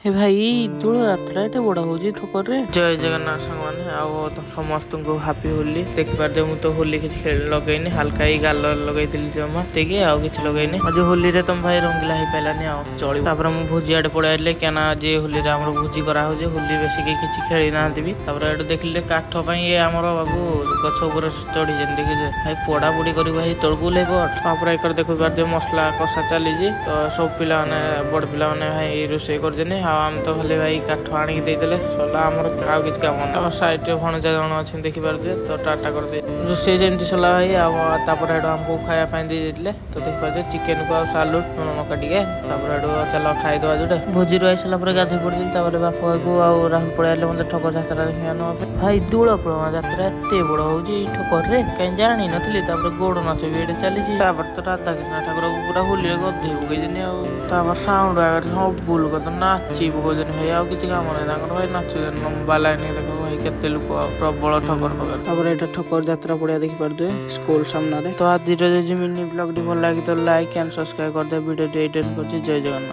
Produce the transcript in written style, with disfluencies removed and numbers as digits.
हे भाई ଦୋଳ ଯାତ୍ରା ଏତେ ବଡ ହଉଛି ଠୋକରରେ। ଜୟ ଜଗନ୍ନାଥ ସାଙ୍ଗମାନେ, ଆଉ ସମସ୍ତଙ୍କୁ ହାପି ହୋଲି। ଦେଖିପାରୁଥିବେ ମୁଁ ତ ହୋଲି କିଛି ଲଗେଇନି, ହାଲକା ଏଇ ଗାଲ ଲଗେଇଥିଲି ଜମା ସେତିକି, ଆଉ କିଛି ଲଗେଇନି। ଆଜି ହୋଲିରେ ତମ ଭାଇ ରଙ୍ଗିଲା ହେଇପାରିଲାନି, ଆଉ ଚଳିବ। ତାପରେ ମୁଁ ଭୋଜି ଆଡେ ପଳେଇ ଆସିଲି, କାହିଁକିନା ଆଜି ହୋଲିରେ ଆମର ଭୋଜି କରାହଉଛି। ହୋଲି ବେଶୀ କେହି କିଛି ଖେଳି ନାହାନ୍ତି ବି। ତାପରେ ଏଠୁ ଦେଖିଲେ କାଠ ପାଇଁ ଆମର ବାବୁ ଗଛ ଉପରେ ଚଢିଛନ୍ତି, ଦେଖିଛେ ଭାଇ ପୋଡାପୋଡି କରିବୁ ଭାଇ ତଳକୁ ଓହ୍ଲେଇବ। ତାପରେ ଏକରେ ଦେଖିପାରୁଥିବେ ମସଲା କଷା ଚାଲିଛି, ତ ସବୁ ପିଲାମାନେ ବଡ ପିଲାମାନେ ଭାଇ ରୋଷେଇ କରୁଛନ୍ତି। ଆଉ ଆମେ ତ ଖାଲି ଭାଇ କାଠ ଆଣିକି ଦେଇଦେଲେ ସରିଲା, ଆମର ଆଉ କିଛି କାମ ନାହିଁ। ଆଉ ସାଇଡରେ ଭଣଜା ଜଣ ଅଛନ୍ତି ଦେଖିପାରୁଥିବେ, ତ ଟାଟା କରିଦେଇ ରୋଷେଇ ଯେମିତି ସରିଲା ଭାଇ। ଆଉ ତାପରେ ଏଠୁ ଆମକୁ ଖାଇବା ପାଇଁ ଦେଇ ଦେଇଥିଲେ, ତ ଦେଖିପାରୁଥିବେ ଚିକେନକୁ ଆଉ ସାଲୁଟ ଲୁଣ ଲଙ୍କା ଟିକେ। ତାପରେ ଏଠୁ ଚାଲ ଖାଇଦବା ଯୋଉଟା। ଭୋଜିରୁ ଆସିଲା ପରେ ଗାଧୋଇ ପଡିଥିଲି, ତାପରେ ବାପା ଭାଇକୁ ଆଉ ରାହୁଲ ପଳେଇ ଆସିଲେ ମତେ ଠକର ଯାତ୍ରା ଦେଖିବା ନେବା ପାଇଁ। ଭାଇ ଦୋଳ ପ୍ରମା ଯାତ୍ରା ଏତେ ବଡ ହଉଛି ଏଇ ଠକରରେ, କାହିଁ ଜାଣିନଥିଲି। ତାପରେ ଗୋଡ ନାଚ ବି ଏଠି ଚାଲିଛି। ତାପରେ ତ ରାଧାକୃଷ୍ଣ ଠାକୁରକୁ ପୁରା ହୋଲିରେ ଗଧେଇ ପକେଇଛନ୍ତି। ଆଉ ତାପରେ ସାଉଣ୍ଡ ଆଗରେ ସବୁ ଲୋକ ତ ନାଚି ପକଉଛନ୍ତି ଭାଇ, ଆଉ କିଛି କାମ ନାହିଁ ତାଙ୍କର ଭାଇ, ନାଚୁଛନ୍ତି ଲମ୍ବା ଲାଇନ ଦେଖ ଭାଇ କେତେ ଲୋକ, ଆଉ ପ୍ରବଳ ଠକର ପକର। ତାପରେ ଏଇଟା ଠକର ଯାତ୍ରା ପଡିଆ ଦେଖିପାରୁଥିବେ ସ୍କୁଲ ସାମ୍ନାରେ। ତ ଆଜିର ଯଦି ମିନି ବ୍ଲଗଟି ଭଲ ଲାଗି ତ ଲାଇକ୍ ଆଣ୍ଡ ସବସ୍କ୍ରାଇବ କରିଦେବେ। ଭିଡିଓଟି ଏଇଟା କରୁଛି। ଜୟ ଜଗନ୍ନାଥ।